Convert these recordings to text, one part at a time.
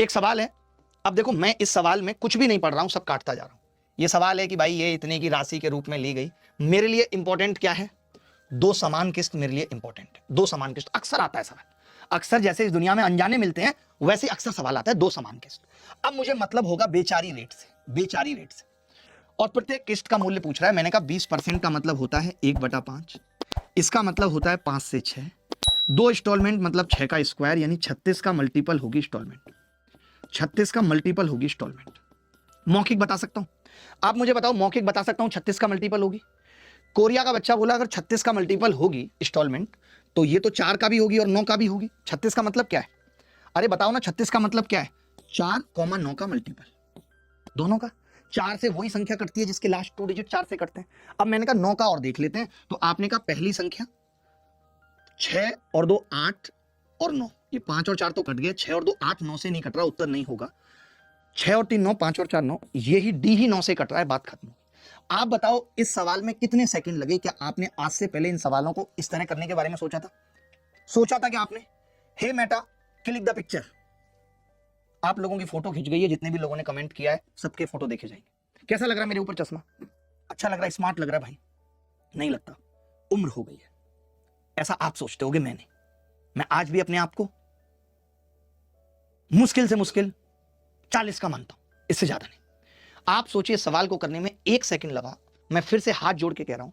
एक सवाल है, अब देखो मैं इस सवाल में कुछ भी नहीं पढ़ रहा हूं, सब काटता जा रहा हूं। ये सवाल है कि भाई ये इतने की राशि के रूप में ली गई। मेरे लिए इंपॉर्टेंट क्या है? दो समान किस्त मेरे लिए इंपॉर्टेंट है। दो समान किस्त अक्सर आता है सवाल, अक्सर जैसे इस दुनिया में अनजाने मिलते हैं वैसे अक्सर सवाल आता है दो समान किस्त। अब मुझे मतलब होगा बेचारी रेट से, बेचारी रेट से, और प्रत्येक किस्त का मूल्य पूछ रहा है। मैंने कहा 20% का मतलब होता है 1/5, इसका मतलब होता है 5 से 6, दो इंस्टॉलमेंट मतलब 6 का स्क्वायर, यानी 36 का मल्टीपल होगी इंस्टॉलमेंट, 36 का मल्टीपल होगी इंस्टॉलमेंट। मौखिक बता सकता हूं, आप मुझे बताओ मौखिक बता सकता हूं 36 का मल्टीपल होगी? कोरिया का बच्चा बोला अगर 36 का मल्टीपल होगी इंस्टॉलमेंट तो ये तो 4 का भी होगी और 9 का भी होगी। 36 का मतलब क्या है? अरे बताओ ना, 36 का मतलब क्या है? 4,9 का मल्टीपल, दोनों का। 4 से वही संख्या कटती है जिसके लास्ट 2 डिजिट 4 से कटते हैं। अब मैंने कहा 9 का और देख लेते हैं, तो आपने कहा पहली संख्या 6 और 2 8 और 9, ये 5 और 4 तो कट गए, 6 और 2 8, 9 से नहीं कट रहा, उत्तर नहीं होगा। 6 और 3 9, 5 और 4 9, यही डी ही 9 से कट रहा है, बात खत्म। आप बताओ इस सवाल में कितने सेकंड लगे? क्या आपने आज से पहले इन सवालों को इस तरह करने के बारे में सोचा था? सोचा था कि आपने हे मेटा क्लिक द पिक्चर? आप लोगों की फोटो खिंच गई है, जितने भी लोगों ने कमेंट किया है सबके फोटो देखे जाएंगे। कैसा लग रहा है मेरे ऊपर चश्मा? अच्छा लग रहा है, स्मार्ट लग रहा है भाई? नहीं लगता, उम्र हो गई है, ऐसा आप सोचते होगे। मैं आज भी अपने आप को मुश्किल से मुश्किल 40 का मानता हूं, इससे ज्यादा नहीं। आप सोचिए सवाल को करने में 1 सेकंड लगा। मैं फिर से हाथ जोड़ के कह रहा हूं,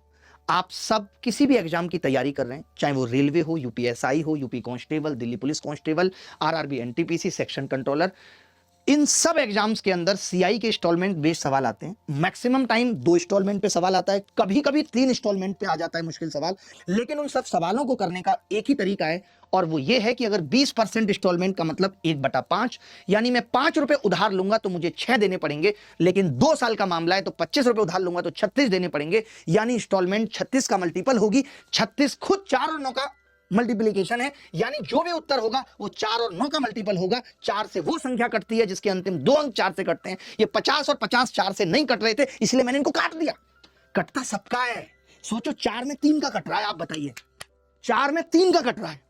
आप सब किसी भी एग्जाम की तैयारी कर रहे हैं, चाहे वो रेलवे हो, यूपीएसआई हो, UP constable, Delhi police constable, RRB NTPC, section controller, इन सब एग्जाम्स के अंदर सीआई के इंस्टॉलमेंट बेस्ड सवाल आते हैं। मैक्सिमम टाइम 2 इंस्टॉलमेंट पे सवाल आता है, कभी कभी 3 इंस्टॉलमेंट पे आ जाता है मुश्किल सवाल। लेकिन उन सब सवालों को करने का एक ही तरीका है, और वो ये है कि अगर 20% इंस्टॉलमेंट का मतलब 1/5, यानी मैं 5 रुपए उधार लूंगा तो मुझे 6 देने पड़ेंगे, लेकिन 2 साल का मामला है तो 25 रुपए उधार लूंगा तो 36 देने पड़ेंगे, यानी इंस्टॉलमेंट 36 का मल्टीपल होगी। 36 खुद 4 और 9 का मल्टीप्लिकेशन है, यानी जो भी उत्तर होगा वो 4 और 9 का मल्टीपल होगा। 4 से वो संख्या कटती है जिसके अंतिम 2 अंक 4 से कटते हैं। ये 50 और 50 4 से नहीं कट रहे थे, इसलिए मैंने इनको काट दिया। कटता सबका है। सोचो 4 में 3 का कट रहा है, आप बताइए 4 में 3 का कट रहा है,